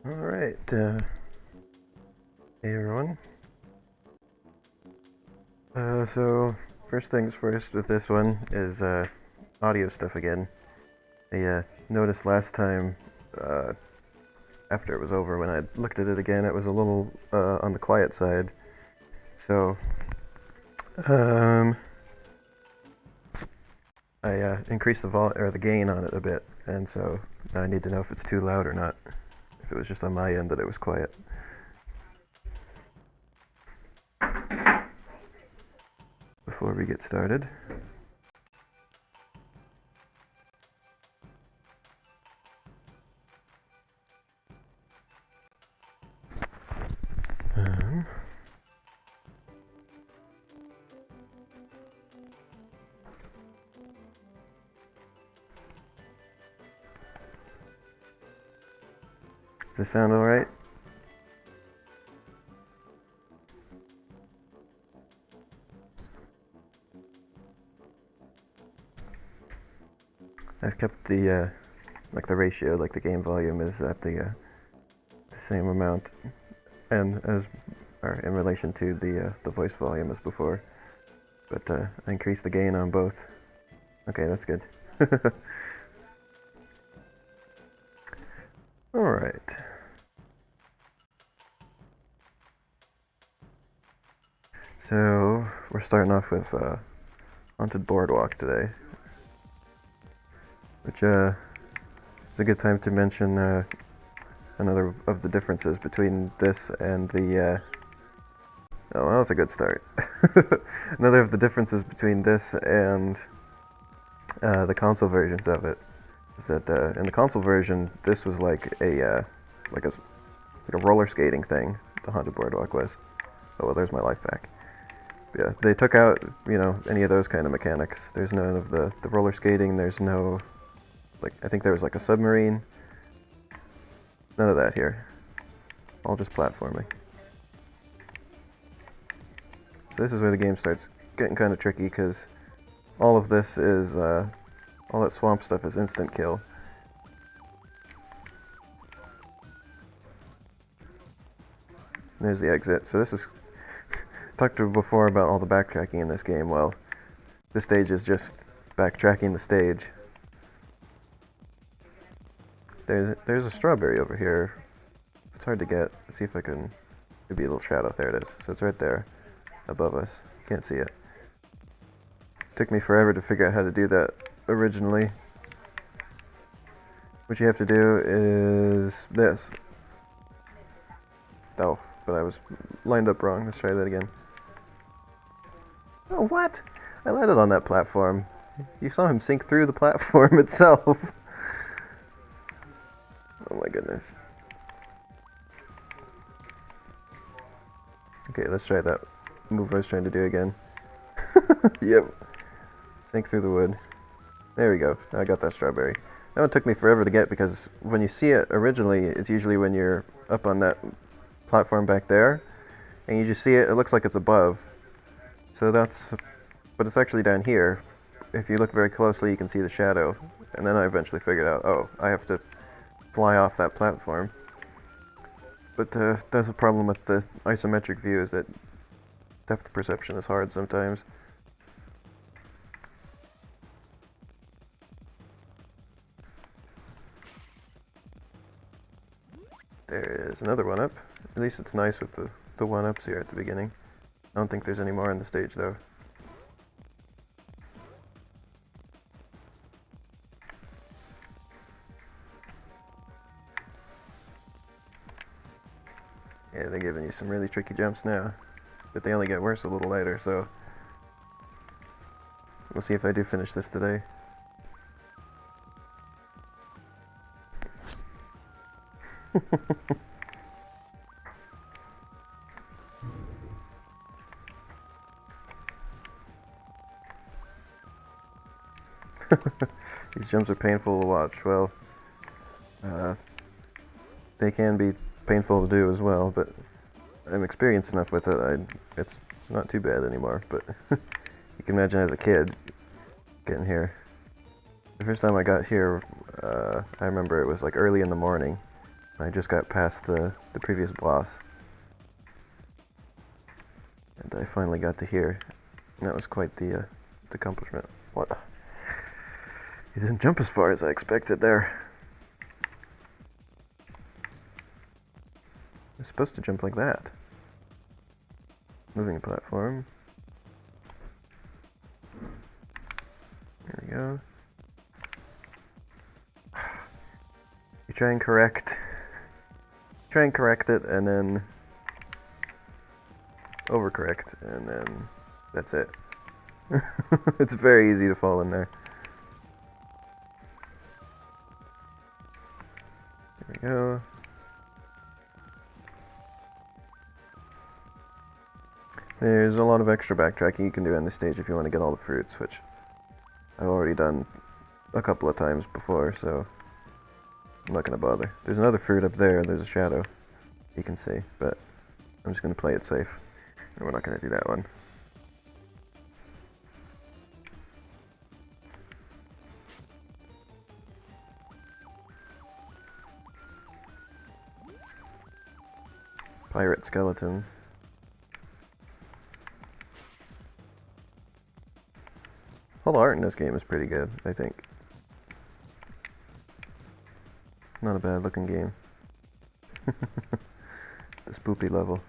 Alright, hey everyone. So, first things first with this one is audio stuff again. I noticed last time, after it was over, when I looked at it again, it was a little on the quiet side. So, I increased the gain on it a bit, and so now I need to know if it's too loud or not. If it was just on my end that it was quiet. Before we get started. Does this sound alright? I've kept the like the ratio, like the game volume is at the same amount, and or in relation to the voice volume as before. But I increased the gain on both. Okay, that's good. Alright. So, we're starting off with Haunted Boardwalk today. Which is a good time to mention another of the differences between this and the... oh, well, that's a good start. Another of the differences between this and the console versions of it is that in the console version, this was like a roller skating thing. The Haunted Boardwalk was. Oh well, there's my life back. But yeah, they took out any of those kind of mechanics. There's none of the roller skating. There's no I think there was like a submarine. None of that here. All just platforming. So this is where the game starts getting kind of tricky because all of this is all that swamp stuff is instant kill. There's the exit. So this is... talked to before about all the backtracking in this game. Well, this stage is just backtracking the stage. There's a strawberry over here. It's hard to get. Let's see if I can... Maybe a little shadow. There it is. So it's right there above us. Can't see it. Took me forever to figure out how to do that originally. What you have to do is this. Oh, but I was lined up wrong. Let's try that again. Oh, what? I landed on that platform. You saw him sink through the platform itself. Oh my goodness. Okay, let's try that move I was trying to do again. Yep. Sink through the wood. There we go. I got that strawberry. That one took me forever to get because when you see it originally, it's usually when you're up on that platform back there, and you just see it, it looks like it's above. So that's... but it's actually down here. If you look very closely, you can see the shadow. And then I eventually figured out, oh, I have to fly off that platform. But that's a problem with the isometric view, is that depth perception is hard sometimes. There is another one up. At least it's nice with the one-ups here at the beginning. I don't think there's any more on the stage though. Yeah, they're giving you some really tricky jumps now. But they only get worse a little later, so... we'll see if I do finish this today. These jumps are painful to watch. Well, they can be painful to do as well, but I'm experienced enough with it. It's not too bad anymore, but you can imagine as a kid getting here. The first time I got here, I remember it was like early in the morning, I just got past the previous boss. And I finally got to here. And that was quite the accomplishment. What? He didn't jump as far as I expected there. You're supposed to jump like that. Moving platform. There we go. You try and correct it, and then overcorrect, and then that's it. It's very easy to fall in there. There we go. There's a lot of extra backtracking you can do on this stage if you want to get all the fruits, which I've already done a couple of times before, so I'm not going to bother. There's another fruit up there, there's a shadow you can see, but I'm just going to play it safe. And we're not going to do that one. Pirate skeletons. All the art in this game is pretty good, I think. Not a bad looking game. The spoopy level.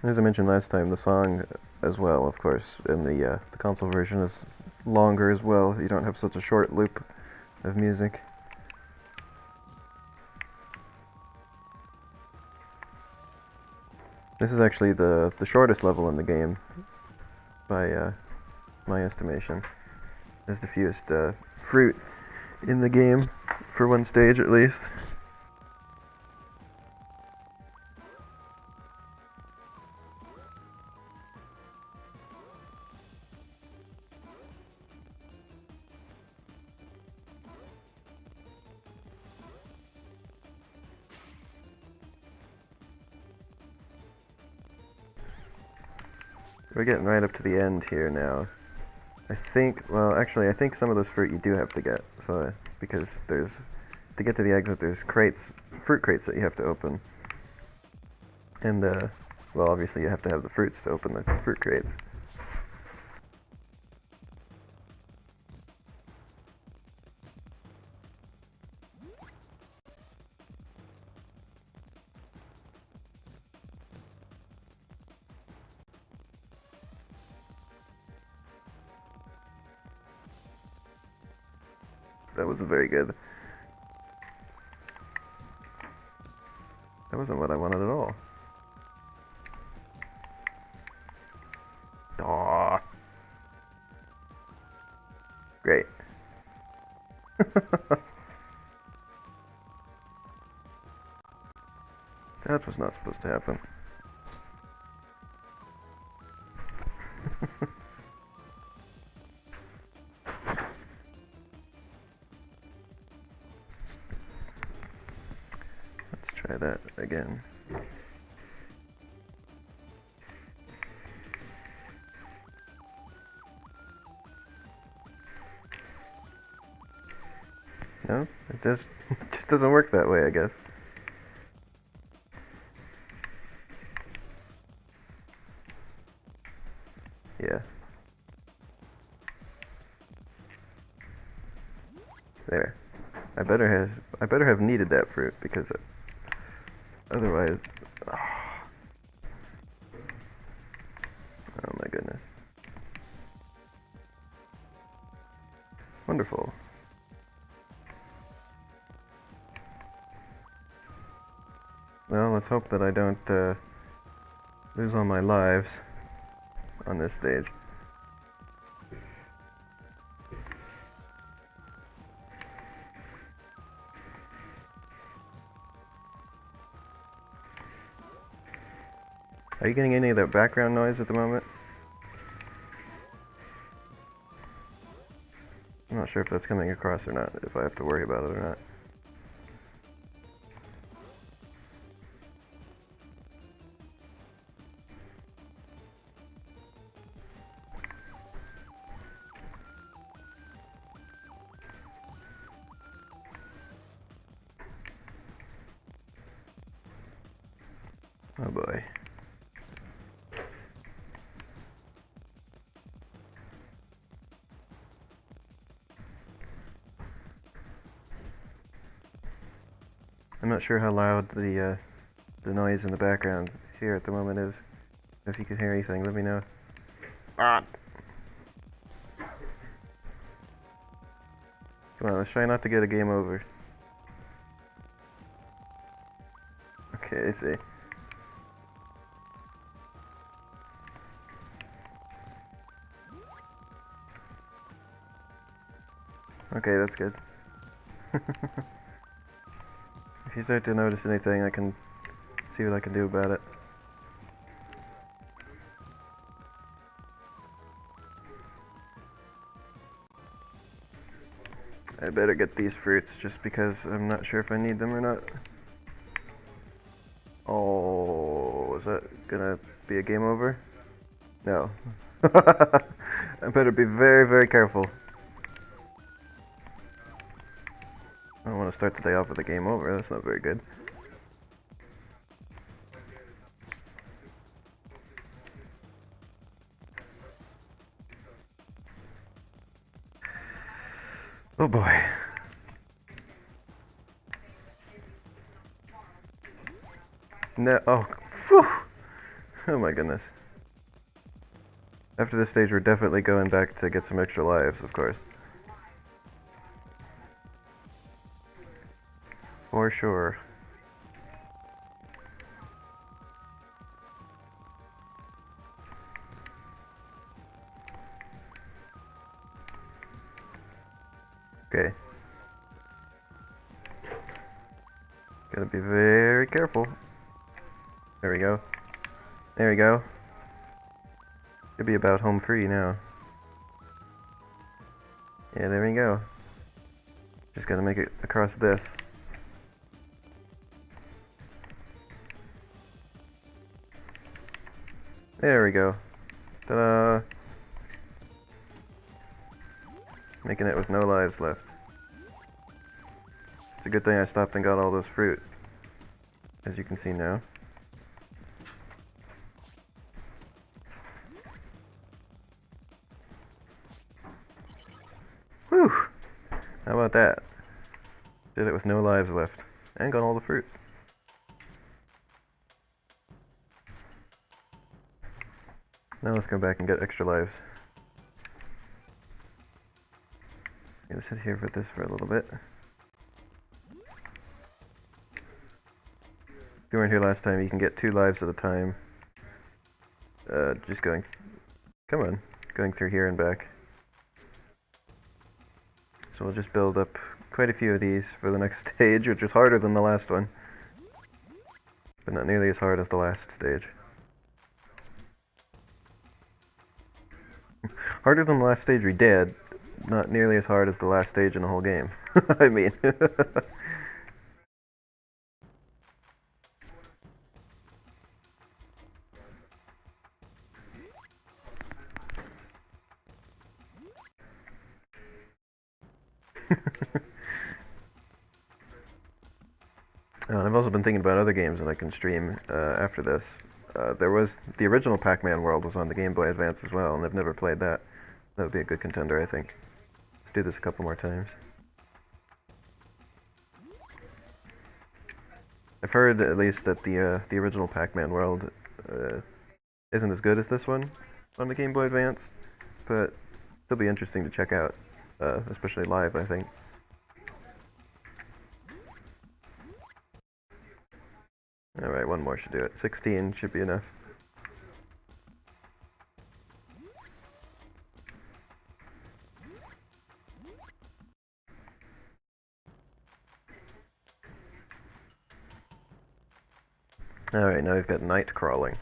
As I mentioned last time, the song as well, of course, in the console version is longer as well. You don't have such a short loop of music. This is actually the shortest level in the game, by my estimation. There's the fewest fruit in the game, for one stage at least. We're getting right up to the end here now. I think, well, actually, I think some of those fruit you do have to get. So, because there's, to get to the exit, there's crates, fruit crates that you have to open. And, well, obviously you have to have the fruits to open the fruit crates. That wasn't very good. That wasn't what I wanted at all. Aww. Great. That was not supposed to happen. Let's try that again. No, it just doesn't work that way, I guess. Yeah. There. I better have needed that fruit because otherwise. Oh my goodness. Wonderful. Well, let's hope that I don't lose all my lives on this stage. Are you getting any of that background noise at the moment? I'm not sure if that's coming across or not, if I have to worry about it or not. Oh boy. I'm not sure how loud the noise in the background here at the moment is. If you can hear anything, let me know. Ah! Come on, let's try not to get a game over. Okay, I see. Okay, that's good. If you start to notice anything, I can see what I can do about it. I better get these fruits just because I'm not sure if I need them or not. Oh, is that gonna be a game over? No. I better be very, very careful. I don't want to start the day off with a game over, that's not very good. Oh boy. No, oh, whew. Oh my goodness. After this stage, we're definitely going back to get some extra lives, of course. For sure. Okay. Gotta be very careful. There we go. There we go. Should be about home free now. Yeah, there we go. Just gotta make it across this. There we go. Ta-da! Making it with no lives left. It's a good thing I stopped and got all those fruit, as you can see now. Whew! How about that? Did it with no lives left. And got all the fruit. Now let's go back and get extra lives. I'm gonna sit here for this for a little bit. If you weren't here last time, you can get 2 lives at a time. Just going... Come on. Going through here and back. So we'll just build up quite a few of these for the next stage, which is harder than the last one. But not nearly as hard as the last stage. Harder than the last stage we did, not nearly as hard as the last stage in the whole game. I mean... I've also been thinking about other games that I can stream after this. There was the original Pac-Man World was on the Game Boy Advance as well, and I've never played that. That would be a good contender, I think. Let's do this a couple more times. I've heard at least that the original Pac-Man World isn't as good as this one on the Game Boy Advance, but it'll be interesting to check out, especially live, I think. Alright, one more should do it. 16 should be enough. Alright, now we've got night crawling.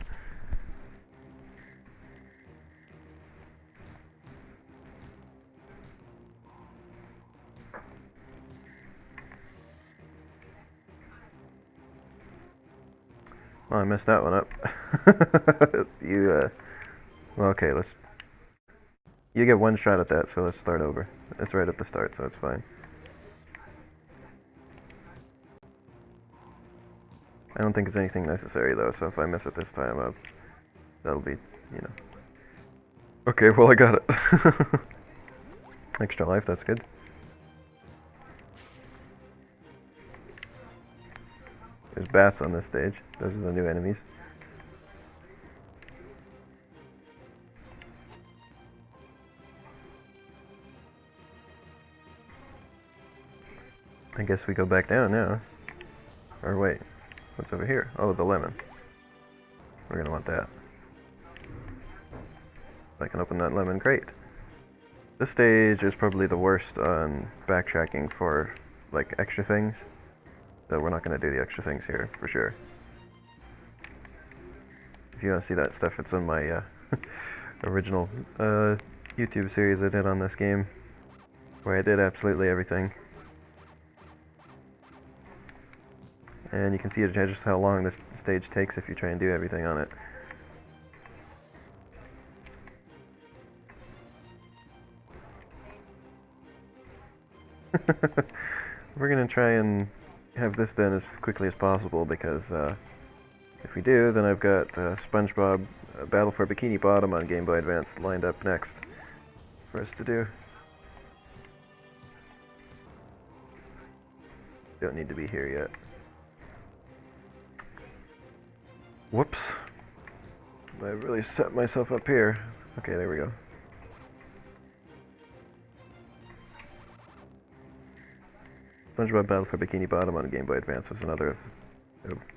Well, I messed that one up. Well, okay, let's... You get one shot at that, so let's start over. It's right at the start, so it's fine. I don't think it's anything necessary though, so if I miss it this time, that'll be, you know. Okay, well I got it. Extra life, that's good. There's bats on this stage. Those are the new enemies. I guess we go back down now. Or wait, what's over here? Oh, the lemon. We're gonna want that. I can open that lemon crate. This stage is probably the worst on backtracking for, like, extra things. So we're not gonna do the extra things here, for sure. If you wanna see that stuff, it's in my, original, YouTube series I did on this game, where I did absolutely everything. And you can see just how long this stage takes if you try and do everything on it. We're gonna try and have this done as quickly as possible because if we do, then I've got SpongeBob Battle for Bikini Bottom on Game Boy Advance lined up next for us to do. Don't need to be here yet. Whoops. I really set myself up here. Okay, there we go. SpongeBob Battle for Bikini Bottom on Game Boy Advance was another,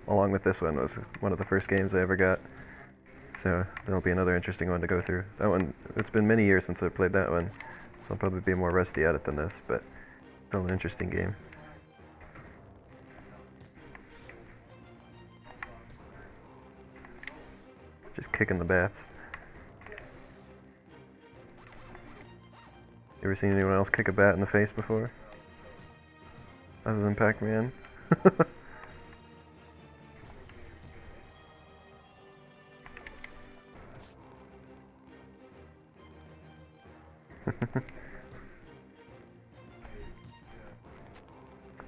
along with this one, was one of the first games I ever got. So that'll be another interesting one to go through. That one, it's been many years since I played that one, so I'll probably be more rusty at it than this, but still an interesting game. Just kicking the bats. You ever seen anyone else kick a bat in the face before? Other than Pac-Man?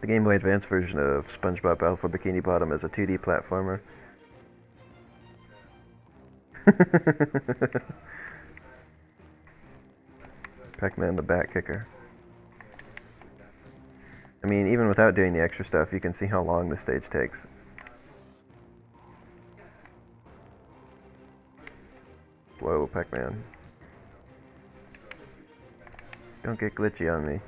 The Game Boy Advance version of SpongeBob Battle for Bikini Bottom is a 2D platformer. Pac-Man the Bat Kicker. I mean, even without doing the extra stuff, you can see how long the stage takes. Whoa, Pac-Man. Don't get glitchy on me.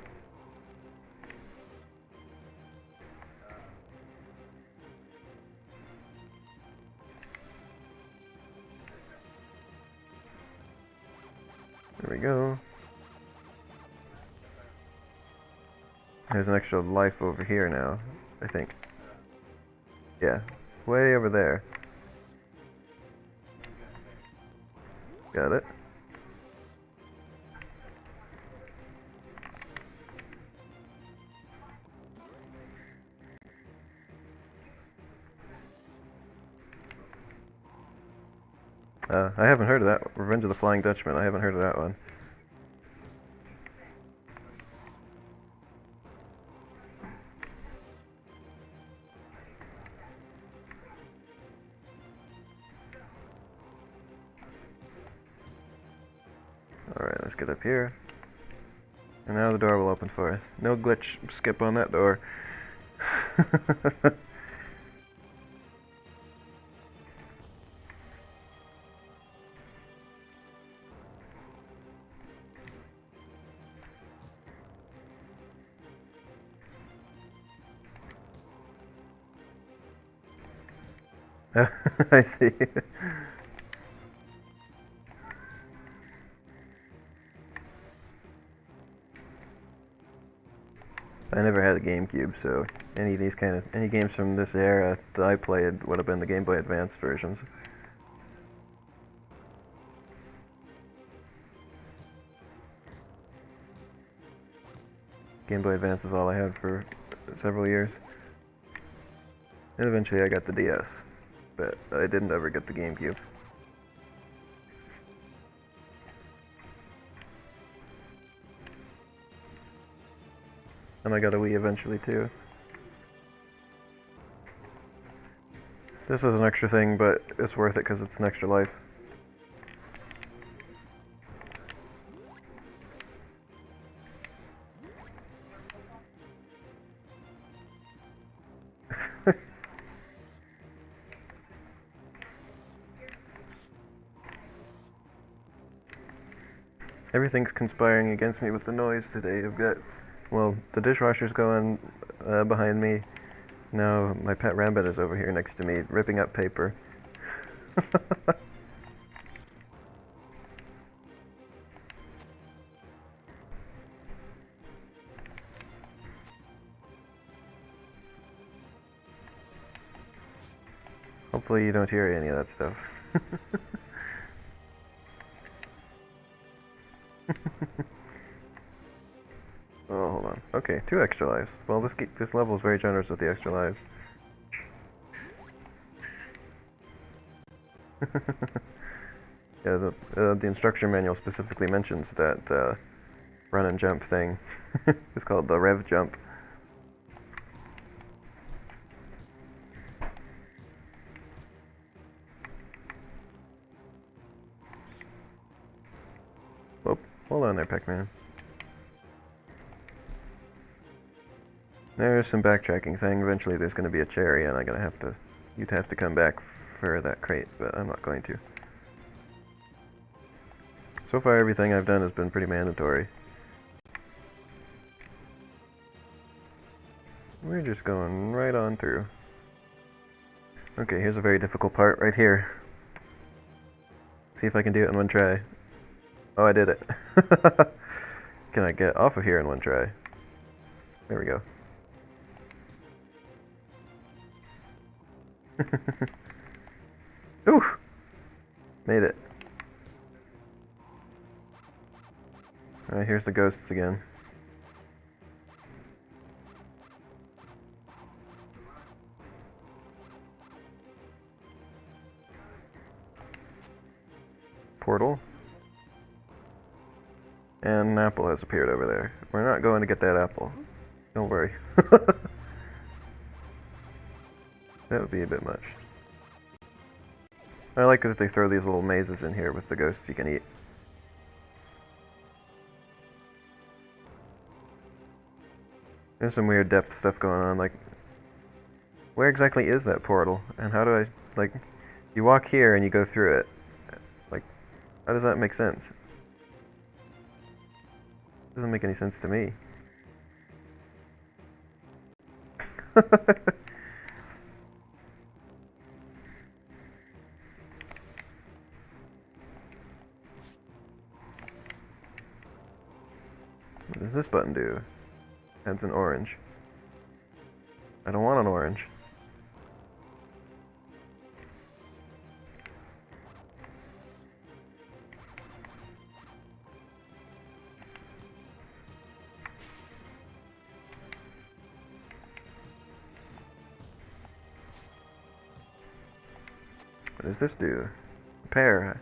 There we go. There's an extra life over here now, I think. Yeah, way over there. Got it. I haven't heard of that. Revenge of the Flying Dutchman. I haven't heard of that one. Alright, let's get up here. And now the door will open for us. No glitch skip on that door. I see. I never had a GameCube, so any games from this era that I played would have been the Game Boy Advance versions. Game Boy Advance is all I had for several years. And eventually I got the DS, but I didn't ever get the GameCube. And I got a Wii eventually too. This is an extra thing, but it's worth it because it's an extra life. Everything's conspiring against me with the noise today. I've got, well, the dishwasher's going behind me. Now my pet rabbit is over here next to me, ripping up paper. Hopefully you don't hear any of that stuff. Oh, hold on. Okay, 2 extra lives. Well, this level is very generous with the extra lives. Yeah, the instruction manual specifically mentions that run and jump thing. It's called the rev jump. Whoop, hold on there, Pac-Man. There's some backtracking thing. Eventually there's going to be a cherry and you'd have to come back for that crate, but I'm not going to. So far everything I've done has been pretty mandatory. We're just going right on through. Okay, here's a very difficult part right here. See if I can do it in one try. Oh, I did it. Can I get off of here in one try? There we go. Ooh! Made it. Alright, here's the ghosts again. Portal. And an apple has appeared over there. We're not going to get that apple. Don't worry. That would be a bit much. I like that they throw these little mazes in here with the ghosts you can eat. There's some weird depth stuff going on, like, where exactly is that portal? And how do I, like, you walk here and you go through it. Like, how does that make sense? Doesn't make any sense to me. What does this button do? Adds an orange. I don't want an orange. What does this do? Repair.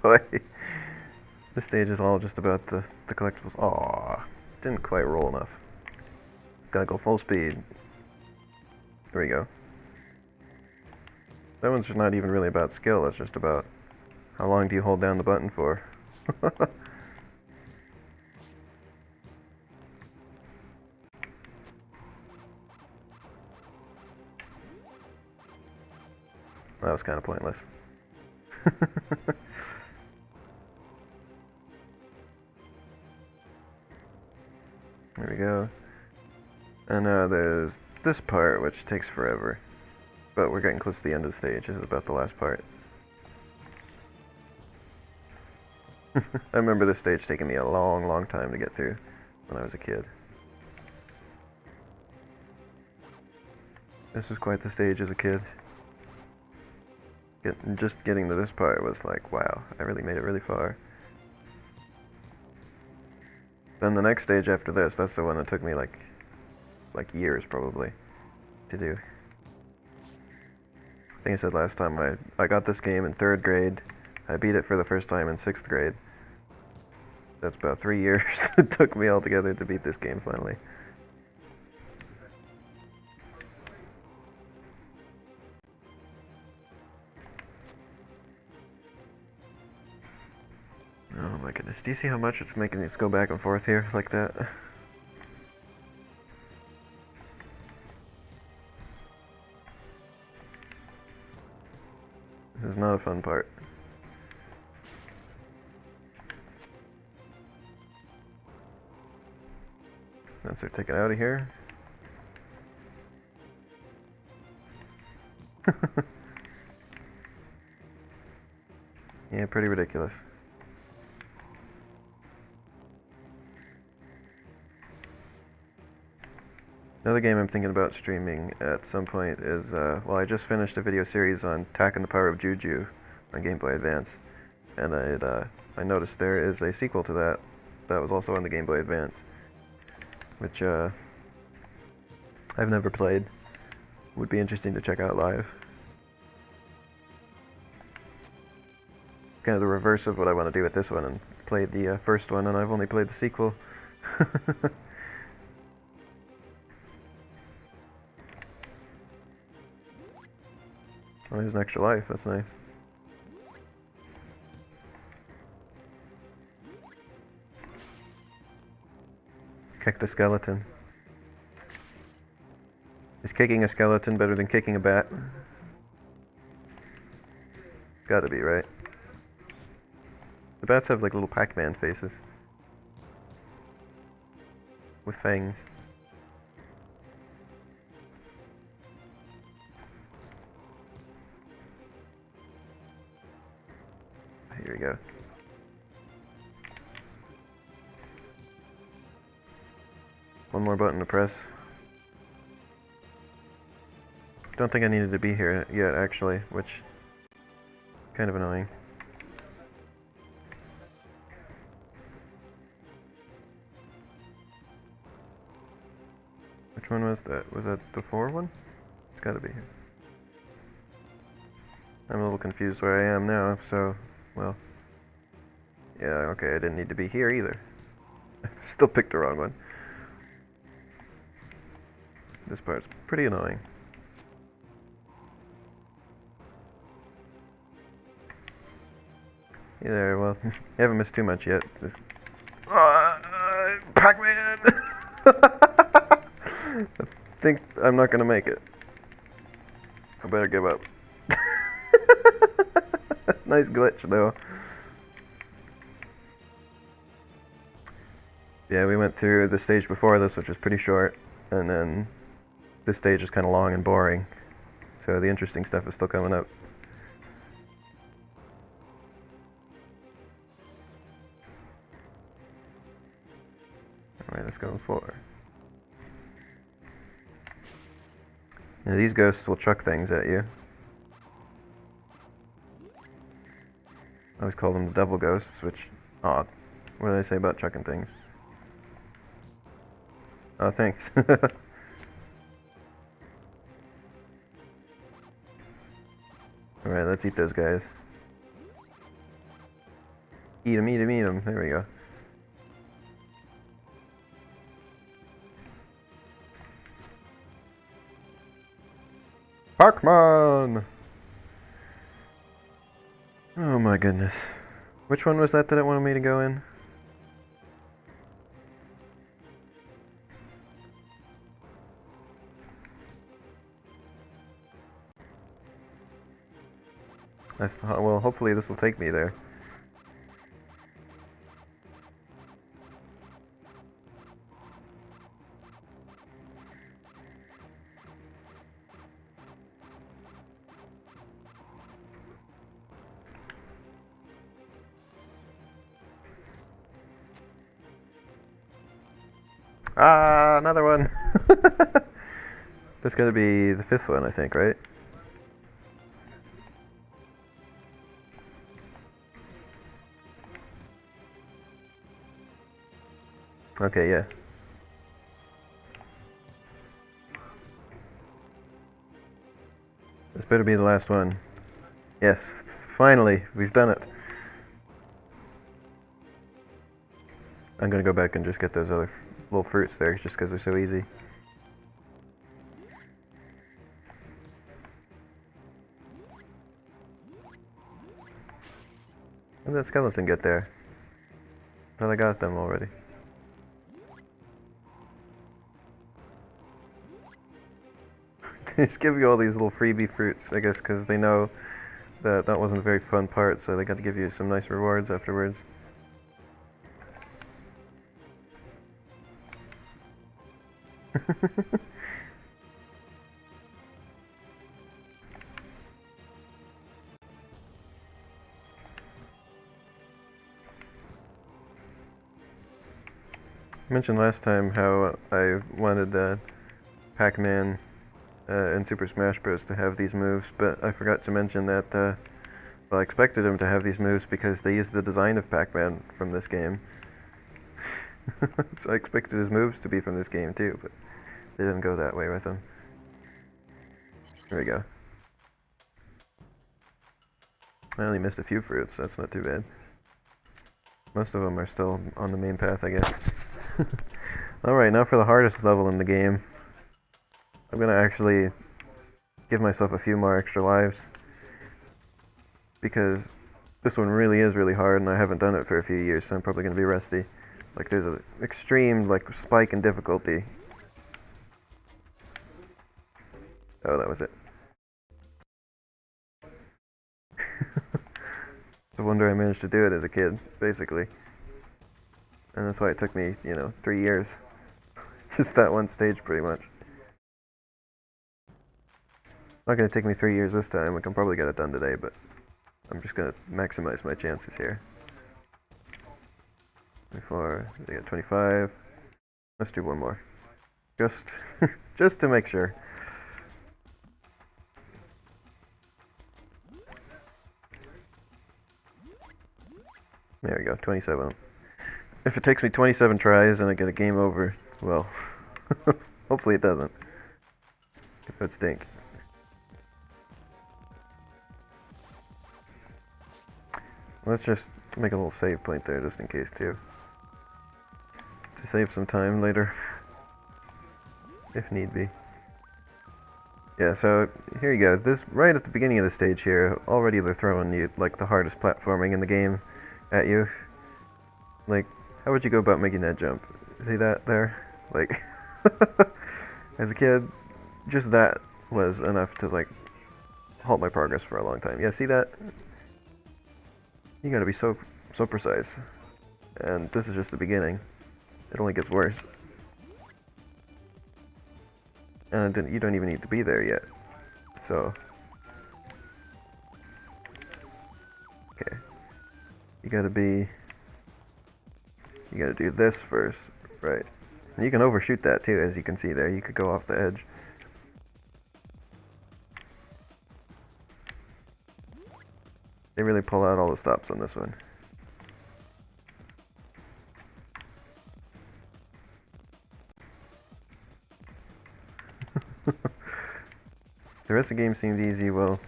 Boy. This stage is all just about the collectibles. Aww. Didn't quite roll enough. Gotta go full speed. There we go. That one's just not even really about skill, it's just about how long do you hold down the button for. That was kind of pointless. There we go. And now there's this part, which takes forever. But we're getting close to the end of the stage. This is about the last part. I remember this stage taking me a long, long time to get through when I was a kid. This was quite the stage as a kid. Just getting to this part was like, wow, I really made it really far. Then the next stage after this, that's the one that took me like years probably to do. I think I said last time I got this game in 3rd grade. I beat it for the first time in 6th grade. That's about 3 years it took me altogether to beat this game finally. goodness, do you see how much it's making us go back and forth here like that? This is not a fun part. Let's take it out of here. Yeah, pretty ridiculous. Another game I'm thinking about streaming at some point is, well, I just finished a video series on Tack and the Power of Juju on Game Boy Advance, and I noticed there is a sequel to that that was also on the Game Boy Advance, which I've never played. Would be interesting to check out live. Kind of the reverse of what I want to do with this one, and play the first one, and I've only played the sequel. Oh, there's an extra life, that's nice. Kick the skeleton. Is kicking a skeleton better than kicking a bat? Gotta be, right? The bats have like little Pac-Man faces. With fangs. Here we go. One more button to press. Don't think I needed to be here yet, actually, which kind of annoying. Which one was that? Was that the 4 one? It's gotta be here. I'm a little confused where I am now, so, well. Yeah, okay, I didn't need to be here either. Still picked the wrong one. This part's pretty annoying. Hey there, well, you haven't missed too much yet. Pac-Man! I think I'm not gonna make it. I better give up. Nice glitch, though. Yeah, we went through the stage before this, which was pretty short, and then this stage is kind of long and boring. So the interesting stuff is still coming up. Alright, let's go 4. Now these ghosts will chuck things at you. I always call them the devil ghosts, which, what did I say about chucking things? Oh, thanks. Alright, let's eat those guys. Eat 'em, eat 'em, eat 'em. There we go. Pac-Man! Oh my goodness. Which one was that it wanted me to go in? Well, hopefully this will take me there. Ah, another one! That's gotta be the 5th one, I think, right? Okay, yeah. This better be the last one. Yes, finally, we've done it. I'm gonna go back and just get those other little fruits there, just because they're so easy. How did that skeleton get there? But I got them already. They just give you all these little freebie fruits, I guess, because they know that that wasn't a very fun part, so they got to give you some nice rewards afterwards. I mentioned last time how I wanted Pac-Man and Super Smash Bros. To have these moves, but I forgot to mention that well, I expected them to have these moves because they used the design of Pac-Man from this game. So I expected his moves to be from this game too, but they didn't go that way with him. There we go. I only missed a few fruits, that's not too bad. Most of them are still on the main path, I guess. Alright, now for the hardest level in the game. I'm gonna actually give myself a few more extra lives, because this one really is really hard and I haven't done it for a few years, so I'm probably gonna be rusty. Like, there's an extreme, like, spike in difficulty. Oh, that was it. It's a wonder I managed to do it as a kid, basically. And that's why it took me, 3 years. Just that one stage, pretty much. Not gonna take me 3 years this time. I can probably get it done today, but I'm just gonna maximize my chances here. 24, I got 25. Let's do one more. Just, just to make sure. There we go, 27. If it takes me 27 tries and I get a game over, well, hopefully it doesn't. It would stink. Let's just make a little save point there just in case too. To save some time later, if need be. Yeah, so here you go. This right at the beginning of the stage here, already they're throwing you like the hardest platforming in the game at you. Like, how would you go about making that jump? See that there? Like, as a kid, just that was enough to like halt my progress for a long time. Yeah, see that? You gotta be so precise. And this is just the beginning. It only gets worse. And you don't even need to be there yet. So, okay. You gotta do this first, right? And you can overshoot that too, as you can see there. You could go off the edge. They really pull out all the stops on this one. The rest of the game seems easy, well,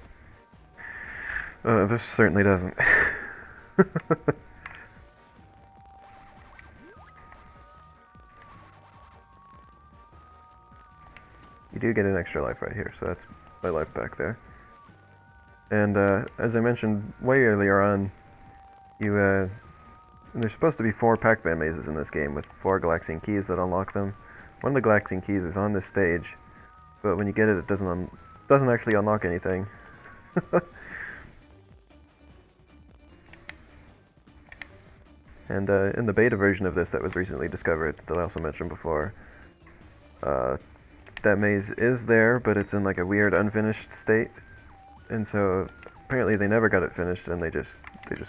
this certainly doesn't. You do get an extra life right here, so that's my life back there. And as I mentioned way earlier on, there's supposed to be 4 Pac-Man mazes in this game with 4 Galaxian keys that unlock them. One of the Galaxian keys is on this stage, but when you get it, it doesn't actually unlock anything. And in the beta version of this that was recently discovered, that I also mentioned before, that maze is there, but it's in like a weird unfinished state, and so apparently they never got it finished, and they just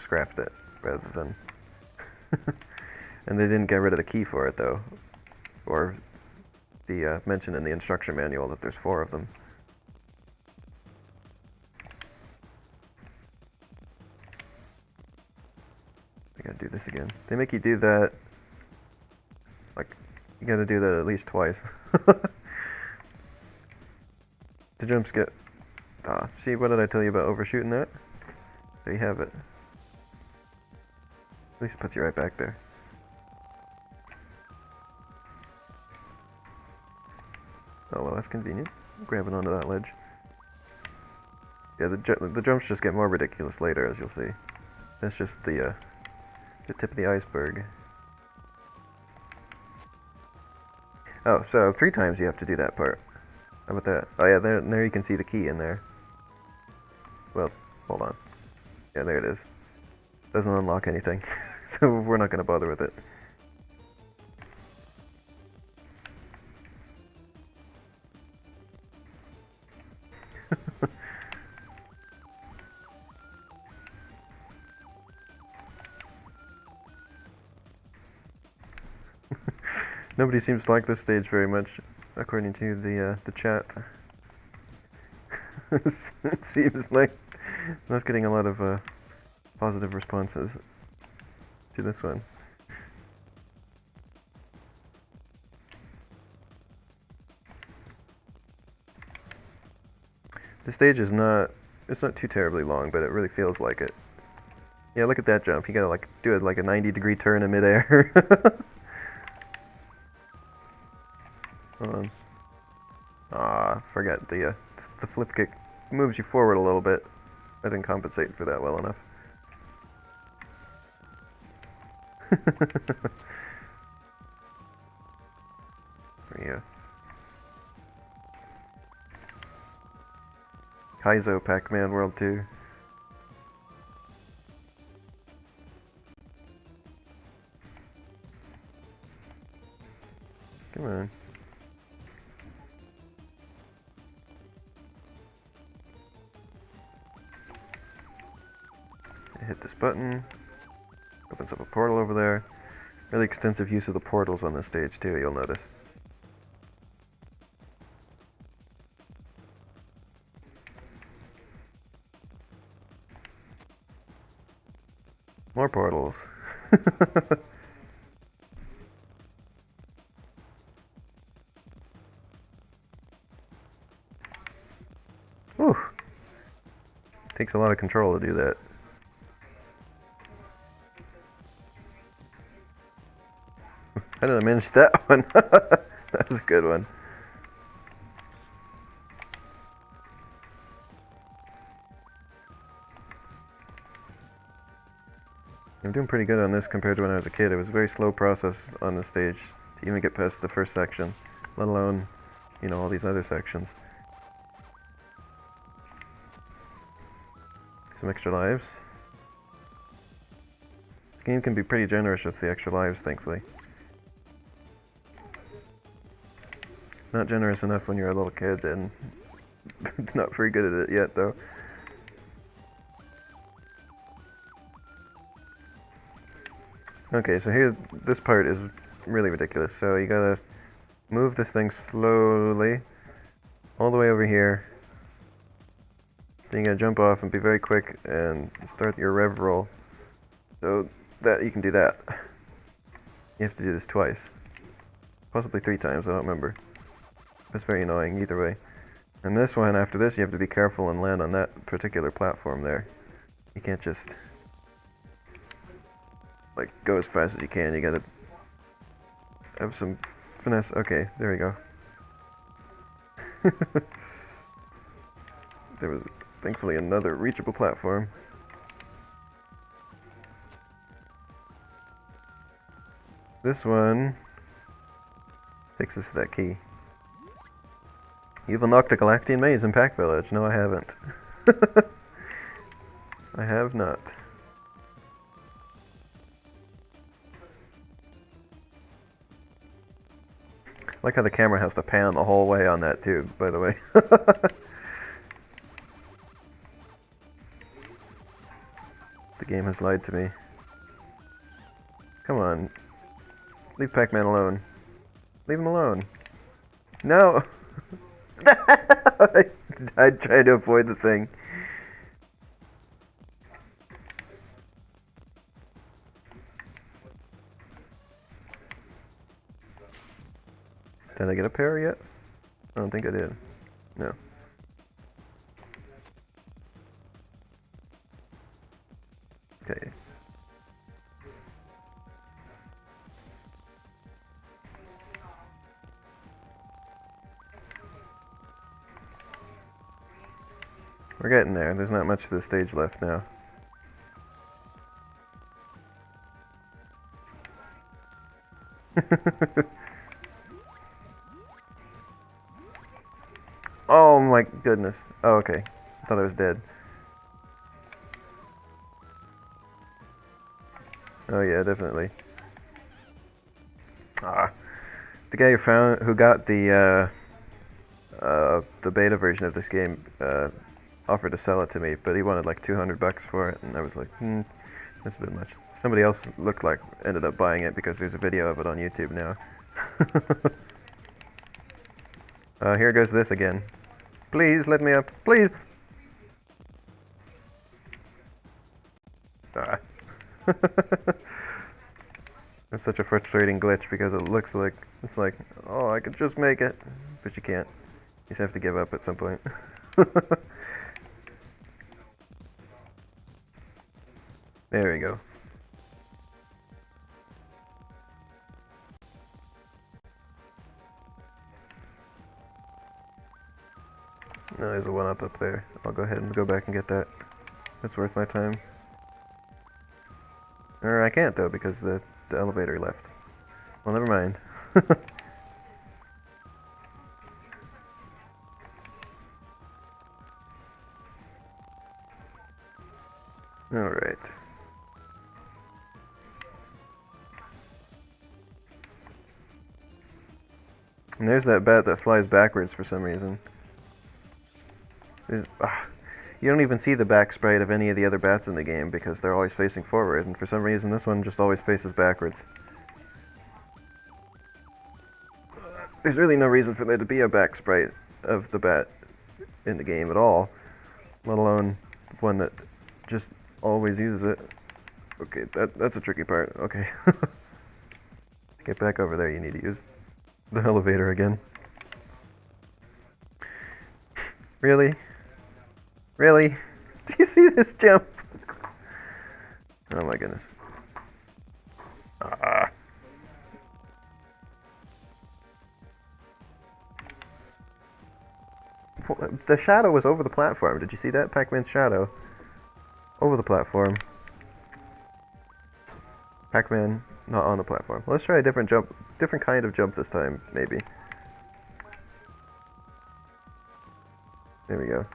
scrapped it rather than. And they didn't get rid of the key for it though, or the mention in the instruction manual that there's 4 of them. I gotta do this again. They make you do that, like, you gotta do that at least twice. The jumps get... see, what did I tell you about overshooting that? There you have it. At least it puts you right back there. Oh well, that's convenient. Grabbing onto that ledge. Yeah, the jumps just get more ridiculous later, as you'll see. That's just the tip of the iceberg. Oh, so 3 times you have to do that part. How about that? Oh yeah, there you can see the key in there. Well, hold on. Yeah, there it is. Doesn't unlock anything, so we're not going to bother with it. Nobody seems to like this stage very much, according to the chat. It seems like not getting a lot of positive responses to this one. The stage is it's not too terribly long, but it really feels like it. Yeah, look at that jump. You gotta like do it like a 90-degree turn in midair. Hold on. Ah, forget the flip kick moves you forward a little bit. I didn't compensate for that well enough. Yeah. Kaizo Pac-Man World 2. Come on. Hit this button. Opens up a portal over there. Really extensive use of the portals on this stage too, you'll notice. More portals. Whew. Takes a lot of control to do that. How did I manage that one? That was a good one. I'm doing pretty good on this compared to when I was a kid. It was a very slow process on the stage to even get past the first section, let alone, you know, all these other sections. Some extra lives. This game can be pretty generous with the extra lives, thankfully. Not generous enough when you're a little kid, and not very good at it yet, though. Okay, so here, this part is really ridiculous. So you gotta move this thing slowly, all the way over here. Then you gotta jump off and be very quick and start your rev roll. So that you can do that. You have to do this twice. Possibly 3 times, I don't remember. It's very annoying either way. And this one, after this, you have to be careful and land on that particular platform there. You can't just like go as fast as you can. You gotta have some finesse. Okay, there we go. There was thankfully another reachable platform. This one takes us to that key. You've unlocked a Galactian maze in Pac Village. No, I haven't. I have not. I like how the camera has to pan the whole way on that tube, by the way. The game has lied to me. Come on. Leave Pac-Man alone. Leave him alone. No! I tried to avoid the thing. Did I get a pair yet? I don't think I did. No. Okay. We're getting there. There's not much of the stage left now. Oh my goodness. Oh, okay. I thought I was dead. Oh yeah, definitely. Ah, the guy who got the beta version of this game offered to sell it to me, but he wanted like $200 for it, and I was like, that's a bit much. Somebody else looked like ended up buying it because there's a video of it on YouTube now. Here goes this again. Please let me up, please. Ah. It's such a frustrating glitch because it looks like it's like, oh, I could just make it, but you can't. You just have to give up at some point. There we go. No, there's a 1-up up there. I'll go ahead and go back and get that. That's worth my time. Or I can't though because the elevator left. Well, never mind. Alright. And there's that bat that flies backwards for some reason. You don't even see the back sprite of any of the other bats in the game because they're always facing forward, and for some reason this one just always faces backwards. There's really no reason for there to be a back sprite of the bat in the game at all, let alone one that just always uses it. Okay, that's a tricky part. Okay. To get back over there, you need to use the elevator again. Really? Really? Do you see this jump? Oh my goodness. Ah. The shadow was over the platform. Did you see that? Pac-Man's shadow. Over the platform. Pac-Man not on the platform. Let's try a different jump. Different kind of jump this time, maybe. There we go.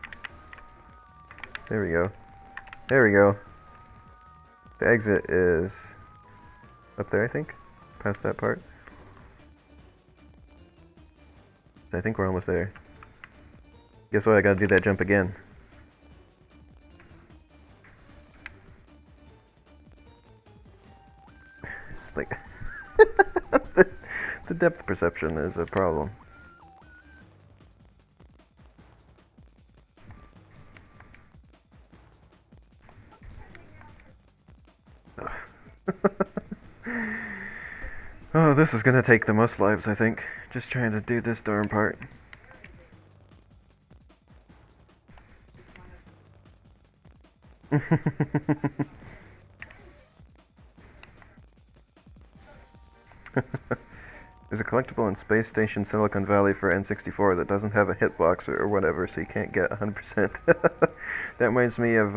There we go. There we go. The exit is up there, I think. Past that part. I think we're almost there. Guess what? I gotta do that jump again. Like, the depth perception is a problem. Oh, this is gonna take the most lives, I think. Just trying to do this darn part. There's a collectible in Space Station Silicon Valley for N64 that doesn't have a hitbox or whatever, so you can't get 100%. That reminds me of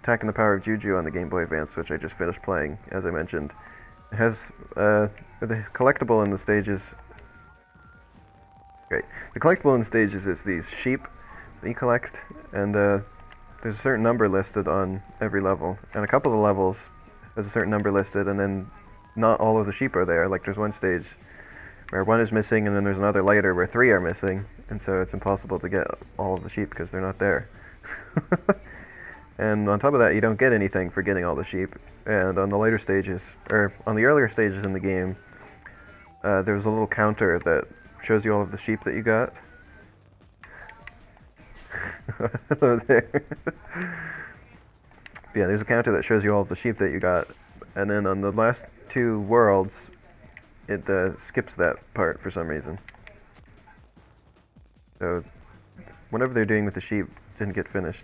Attacking the Power of Juju on the Game Boy Advance, which I just finished playing, as I mentioned. It has the collectible in the stages. Great. The collectible in the stages is these sheep that you collect, and there's a certain number listed on every level. And a couple of the levels, there's a certain number listed, and then not all of the sheep are there. Like there's one stage where one is missing, and then there's another later where 3 are missing, and so it's impossible to get all of the sheep because they're not there. And on top of that, you don't get anything for getting all the sheep. And on the later stages, or on the earlier stages in the game, there's a little counter that shows you all of the sheep that you got. Hello there. Yeah, there's a counter that shows you all of the sheep that you got, and then on the last 2 worlds, it skips that part for some reason. So, whatever they're doing with the sheep didn't get finished.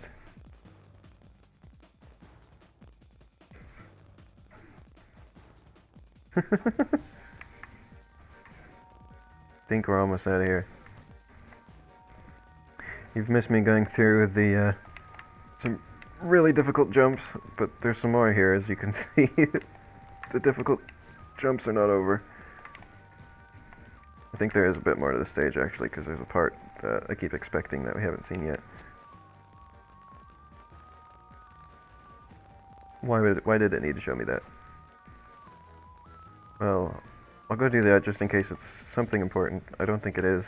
Think we're almost out of here. You've missed me going through the some really difficult jumps, but there's some more here, as you can see. The difficult jumps are not over. I think there is a bit more to the stage actually, because there's a part that I keep expecting that we haven't seen yet. Why did it need to show me that? Well, I'll go do that just in case it's something important. I don't think it is.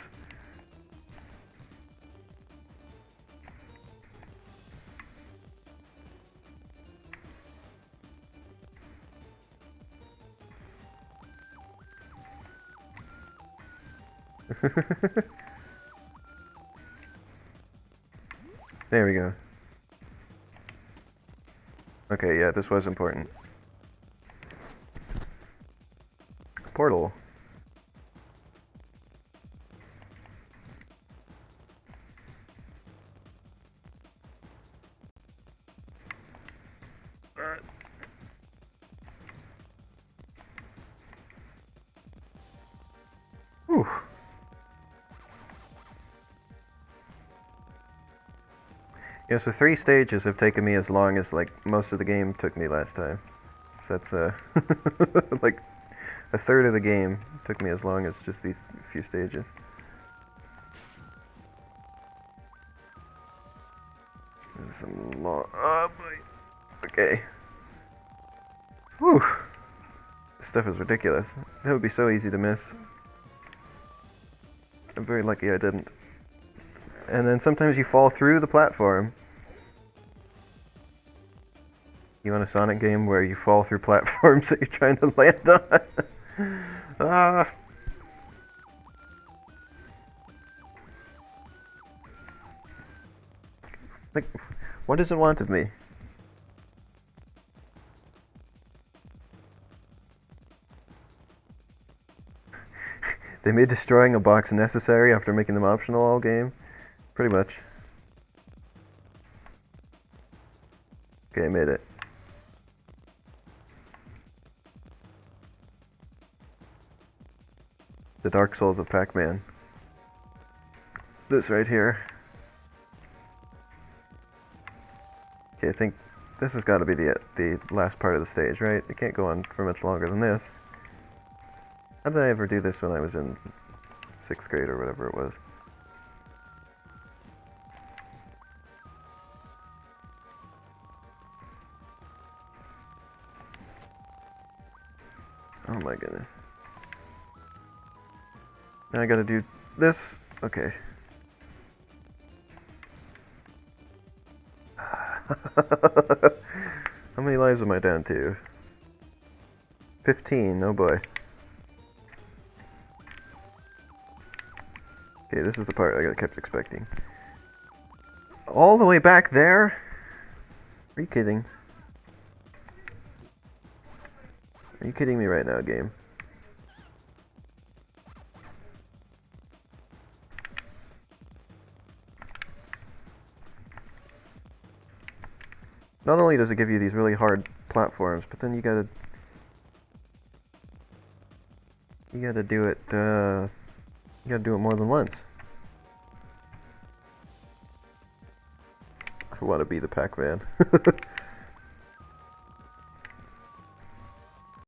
There we go. Okay, yeah, this was important. Portal. Whew. Yeah, so 3 stages have taken me as long as, like, most of the game took me last time. So that's, like, a third of the game took me as long as just these few stages. Some long... Oh, boy. Okay. Whew. This stuff is ridiculous. That would be so easy to miss. I'm very lucky I didn't. And then sometimes you fall through the platform. You want a Sonic game where you fall through platforms that you're trying to land on? Ah! Like, what does it want of me? They made destroying a box necessary after making them optional all game? Pretty much. Okay, I made it. The Dark Souls of Pac-Man. This right here. Okay, I think this has got to be the last part of the stage, right? It can't go on for much longer than this. How did I ever do this when I was in 6th grade or whatever it was? Oh my goodness. Now I gotta do this. Okay. How many lives am I down to? 15, oh boy. Okay, this is the part I kept expecting. All the way back there? Are you kidding? Are you kidding me right now, game? Not only does it give you these really hard platforms, but then you gotta do it, you gotta do it more than once. I wanna be the Pac-Man.